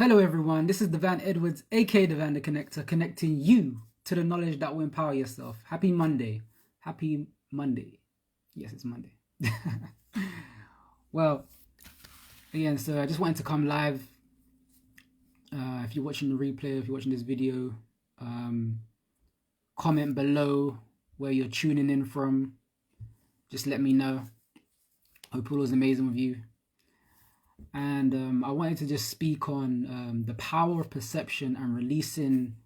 Hello, everyone. This is Devan Edwards, aka Devan the Connector, connecting you to the knowledge that will empower yourself. Happy Monday. Happy Monday. Yes, it's Monday. Well, again, so I just wanted to come live. If you're watching the replay, if you're watching this video, comment below where you're tuning in from. Just let me know. Hope all is amazing with you. And I wanted to just speak on the power of perception and releasing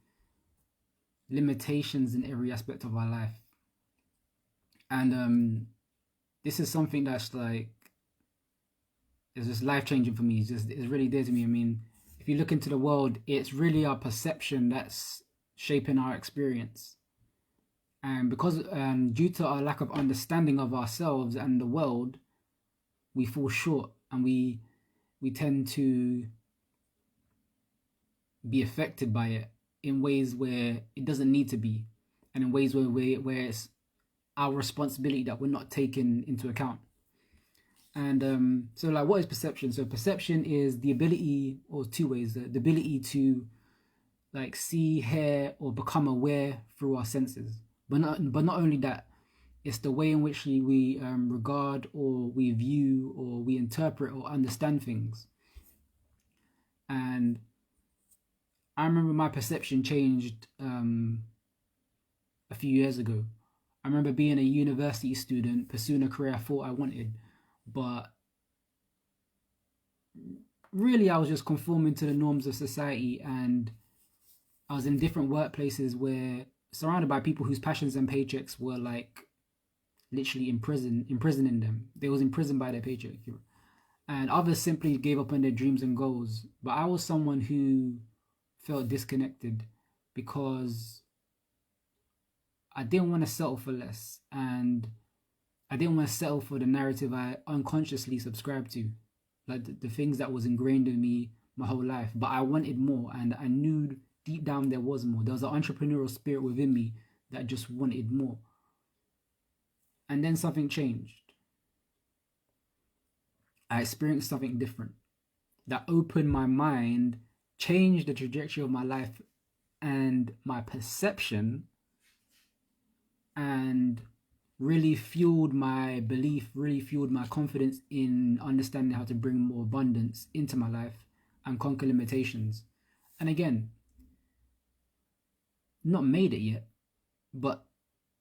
limitations in every aspect of our life. And this is something that's like, it's just life-changing for me. It's really dear to me. I mean, if you look into the world, it's really our perception that's shaping our experience. And because due to our lack of understanding of ourselves and the world, we fall short, and we tend to be affected by it in ways where it doesn't need to be, and in ways where it's our responsibility that we're not taking into account. And so, like, what is perception? So perception is the ability, or two ways, the ability to like see, hear, or become aware through our senses. But not only that, it's the way in which we regard, or we view, or we interpret or understand things. And I remember my perception changed a few years ago. I remember being a university student, pursuing a career I thought I wanted, but really I was just conforming to the norms of society, and I was in different workplaces where surrounded by people whose passions and paychecks were like literally imprisoning them. They was imprisoned by their paycheck. And others simply gave up on their dreams and goals. But I was someone who felt disconnected because I didn't want to settle for less, and I didn't want to settle for the narrative I unconsciously subscribed to, like the things that was ingrained in me my whole life. But I wanted more, and I knew deep down there was more. There was an entrepreneurial spirit within me that just wanted more. And then something changed. I experienced something different that opened my mind, changed the trajectory of my life and my perception, and really fueled my belief, really fueled my confidence in understanding how to bring more abundance into my life and conquer limitations. And again, not made it yet, but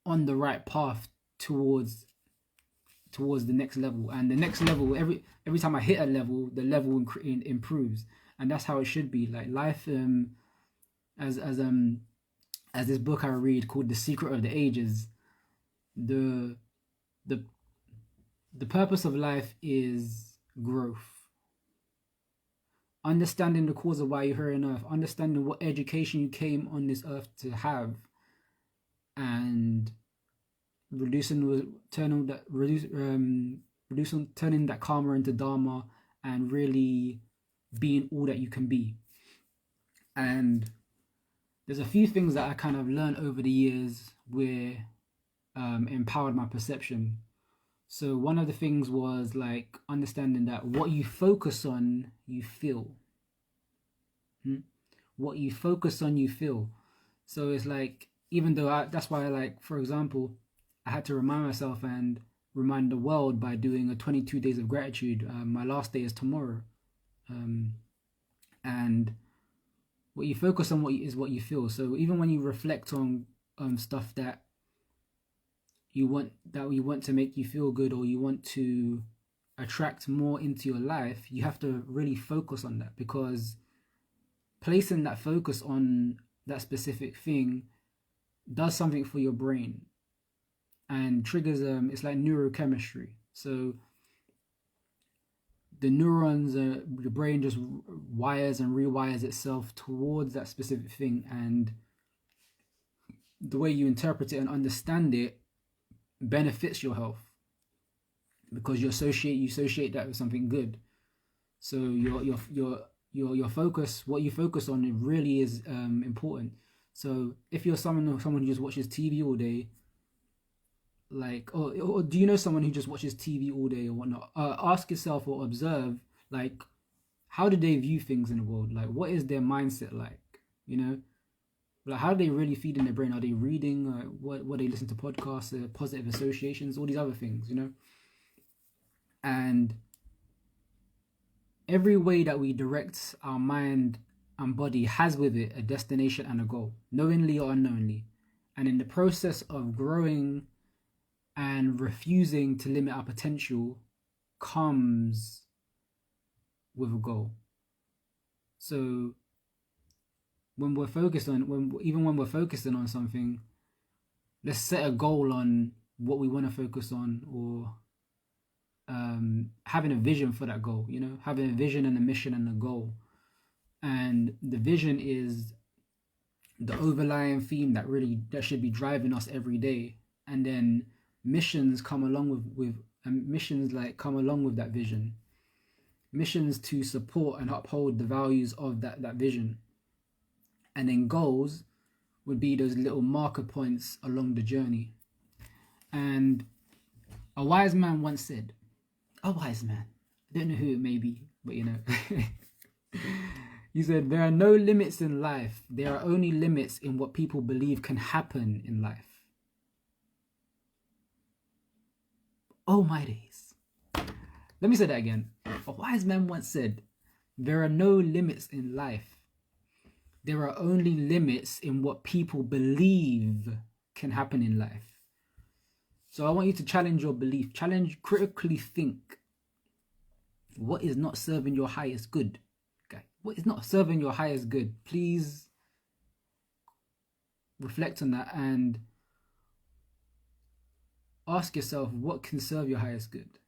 on the right path towards the next level. And the next level, every time I hit a level, the level improves. And that's how it should be. Like life, as this book I read called The Secret of the Ages, the purpose of life is growth. Understanding the cause of why you're here on earth, understanding what education you came on this earth to have, and turning that karma into dharma, and really being all that you can be. And there's a few things that I kind of learned over the years where empowered my perception. So one of the things was like understanding that what you focus on, you feel. What you focus on, you feel. So it's like, even though that's why, like, for example, I had to remind myself and remind the world by doing a 22 days of gratitude. My last day is tomorrow. And what you focus on is what you feel. So even when you reflect on stuff that you want to make you feel good, or you want to attract more into your life, you have to really focus on that, because placing that focus on that specific thing does something for your brain and triggers it's like neurochemistry. So the neurons, the brain just wires and rewires itself towards that specific thing, and the way you interpret it and understand it benefits your health, because you associate that with something good. So your focus, what you focus on, it really is important. So if you're someone who just watches TV all day, like, or do you know someone who just watches TV all day or whatnot? Ask yourself or observe, like, how do they view things in the world? Like, what is their mindset like? You know, like, how do they really feed in their brain? Are they reading? What they listen to podcasts, positive associations, all these other things, you know? And every way that we direct our mind and body has with it a destination and a goal, knowingly or unknowingly. And in the process of growing and refusing to limit our potential comes with a goal. So when we're focused on, even when we're focusing on something, let's set a goal on what we want to focus on, or having a vision for that goal, you know, having a vision and a mission and a goal. And the vision is the overlying theme that should be driving us every day. And then missions come along with missions like come along with that vision. Missions to support and uphold the values of that vision. And then goals would be those little marker points along the journey. And a wise man once said, a wise man, I don't know who it may be, but you know, he said, there are no limits in life. There are only limits in what people believe can happen in life. Oh my days. Let me say that again. A wise man once said, there are no limits in life. There are only limits in what people believe can happen in life. So I want you to challenge your belief. Critically think. What is not serving your highest good? Okay. What is not serving your highest good? Please reflect on that and ask yourself what can serve your highest good.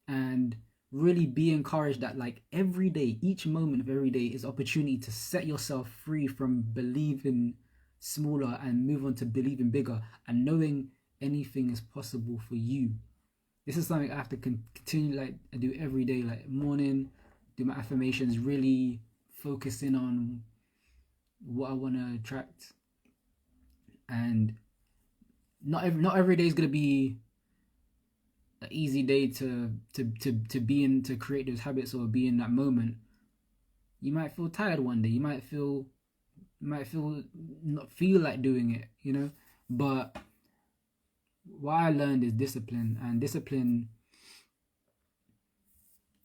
And really be encouraged that, like, every day, each moment of every day is opportunity to set yourself free from believing smaller and move on to believing bigger and knowing anything is possible for you. This is something I have to continue, like, I do every day, like morning, do my affirmations, really focusing on what I want to attract. And not every day is going to be an easy day to be in, to create those habits or be in that moment. You might feel tired one day. You might not feel like doing it, you know. But what I learned is discipline, and discipline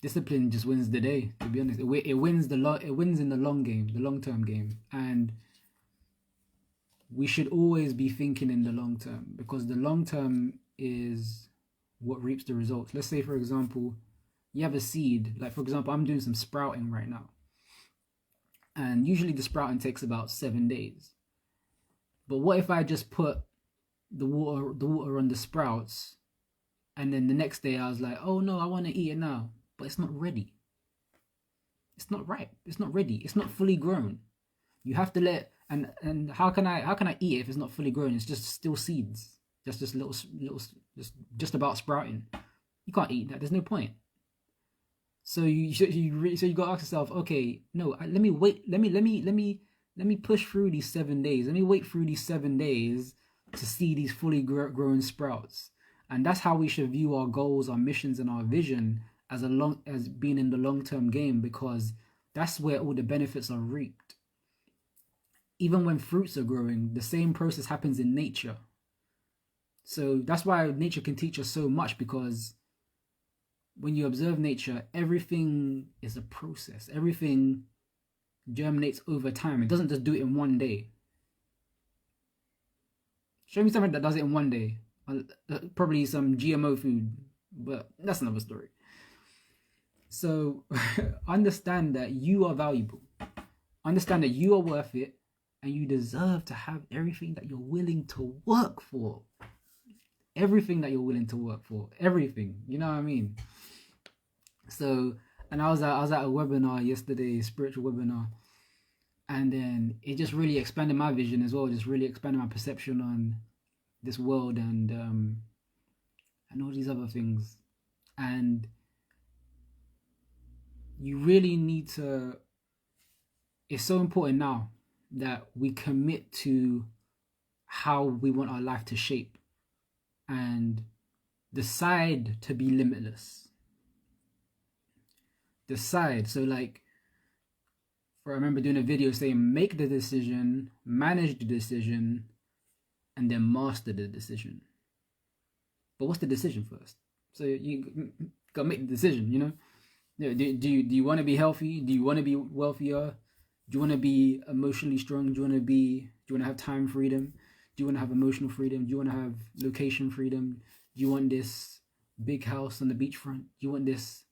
just wins the day. To be honest, it wins in the long game, the long term game, and we should always be thinking in the long term, because the long term is what reaps the results. Let's say, for example, you have a seed. Like, for example, I'm doing some sprouting right now, and usually the sprouting takes about 7 days. But what if I just put the water on the sprouts, and then the next day I was like, oh no, I want to eat it now, but it's not ready. It's not ripe. It's not ready. It's not fully grown. You have to let, and how can I eat it if it's not fully grown? It's just still seeds. Just little just about sprouting. You can't eat that. There's no point. So you got to ask yourself, okay, no, let me wait. Let me push through these 7 days. Let me wait through these 7 days to see these fully grown sprouts. And that's how we should view our goals, our missions, and our vision as being in the long-term game, because that's where all the benefits are reaped. Even when fruits are growing, the same process happens in nature. So that's why nature can teach us so much, because when you observe nature, everything is a process. Everything germinates over time. It doesn't just do it in one day. Show me something that does it in one day. Probably some GMO food, but that's another story. So understand that you are valuable. Understand that you are worth it, and you deserve to have everything that you're willing to work for. Everything that you're willing to work for. Everything. You know what I mean? So, and I was at a webinar yesterday, spiritual webinar, and then it just really expanded my vision as well. Just really expanded my perception on this world and all these other things. And you really need to, it's so important now that we commit to how we want our life to shape and decide to be limitless. decide. So like, I remember doing a video saying make the decision, manage the decision, and then master the decision. But what's the decision first? So you gotta make the decision, you know? Do you want to be healthy? Do you want to be wealthier? Do you want to be emotionally strong? Do you want to have time freedom? Do you want to have emotional freedom? Do you want to have location freedom? Do you want this big house on the beachfront? Do you want this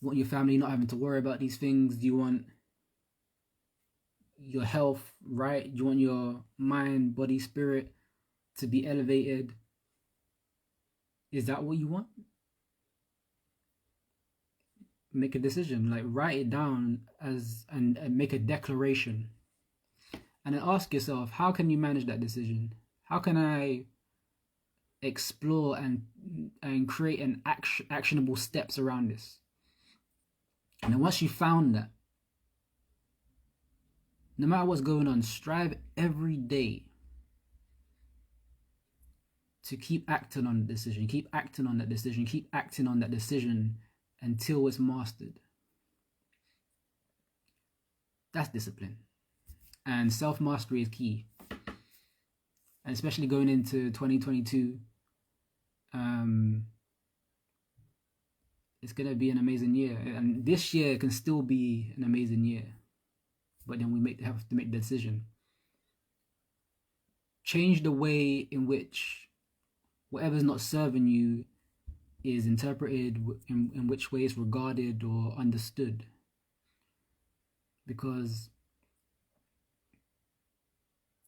want your family not having to worry about these things? Do you want your health right? Do you want your mind, body, spirit to be elevated? Is that what you want? Make a decision, like write it down and make a declaration, and then ask yourself, how can you manage that decision? How can I explore and create an actionable steps around this? And then once you found that, no matter what's going on, strive every day to keep acting on the decision, keep acting on that decision, keep acting on that decision until it's mastered. That's discipline. And self-mastery is key. And especially going into 2022, it's going to be an amazing year. And this year can still be an amazing year. But then we have to make the decision. Change the way in which whatever's not serving you is interpreted, in which way it's regarded or understood. Because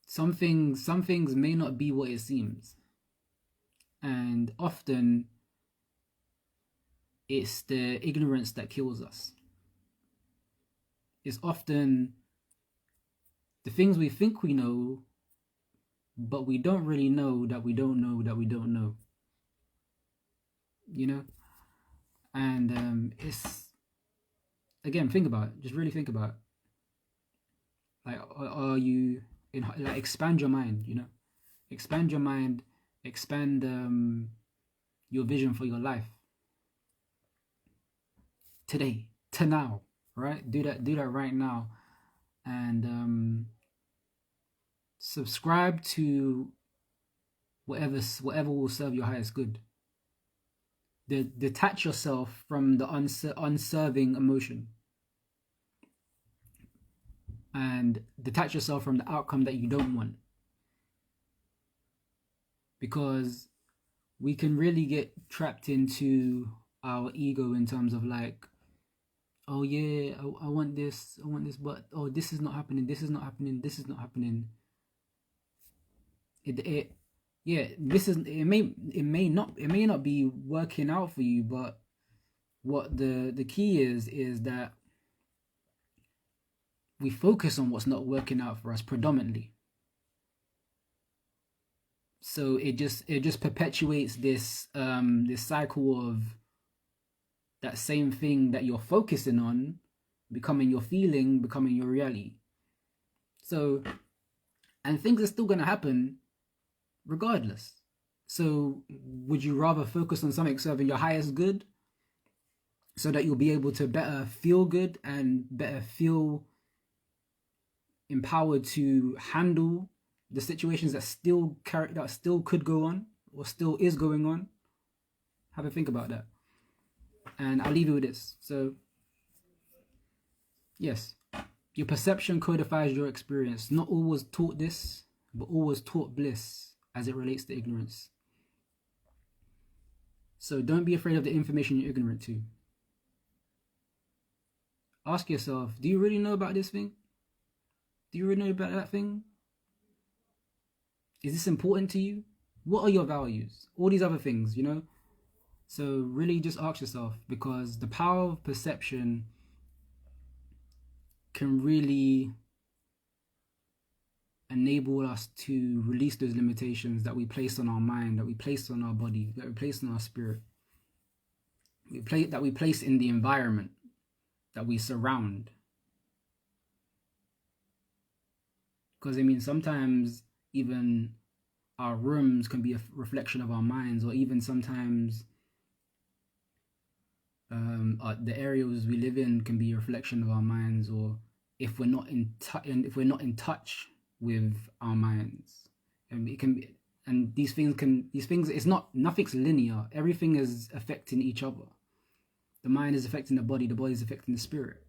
some things may not be what it seems. And often it's the ignorance that kills us. It's often the things we think we know, but we don't really know that we don't know that we don't know. You know? And it's, again, think about it. Just really think about it. Like, are you like, expand your mind, you know? Expand your mind, expand your vision for your life. Today, to now, right? Do that right now. And subscribe to whatever will serve your highest good. Detach yourself from the unserving emotion, and detach yourself from the outcome that you don't want, because we can really get trapped into our ego in terms of like, oh yeah, I want this, but oh, this is not happening, this is not happening. It may not be working out for you, but what the key is that we focus on what's not working out for us predominantly. So it just perpetuates this cycle of that same thing that you're focusing on becoming your feeling, becoming your reality. So, and things are still going to happen regardless. So would you rather focus on something serving your highest good so that you'll be able to better feel good and better feel empowered to handle the situations that still could go on or still is going on? Have a think about that. And I'll leave you with this. So, yes, your perception codifies your experience. Not always taught this, but always taught bliss as it relates to ignorance. So don't be afraid of the information you're ignorant to. Ask yourself, do you really know about this thing? Do you really know about that thing? Is this important to you? What are your values? All these other things, you know? So really just ask yourself, because the power of perception can really enable us to release those limitations that we place on our mind, that we place on our body, that we place on our spirit, that we place in the environment that we surround. Because I mean, sometimes even our rooms can be a reflection of our minds, or even sometimes the areas we live in can be a reflection of our minds, or if we're not in touch with our minds, and it can be. And these things, it's not, nothing's linear. Everything is affecting each other. The mind is affecting the body is affecting the spirit.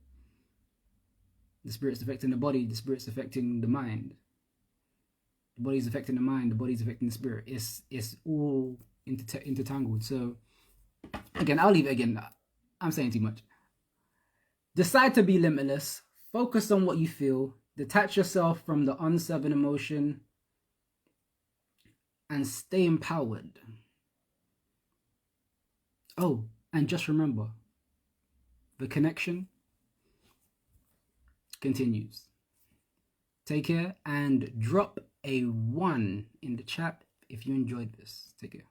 The spirit's affecting the body, the spirit's affecting the mind. The body's affecting the mind, the body's affecting the spirit. It's all intertangled. So again, I'll leave it again. I'm saying too much. Decide to be limitless. Focus on what you feel. Detach yourself from the unserving emotion. And stay empowered. Oh, and just remember, the connection continues. Take care, and drop a 1 in the chat if you enjoyed this. Take care.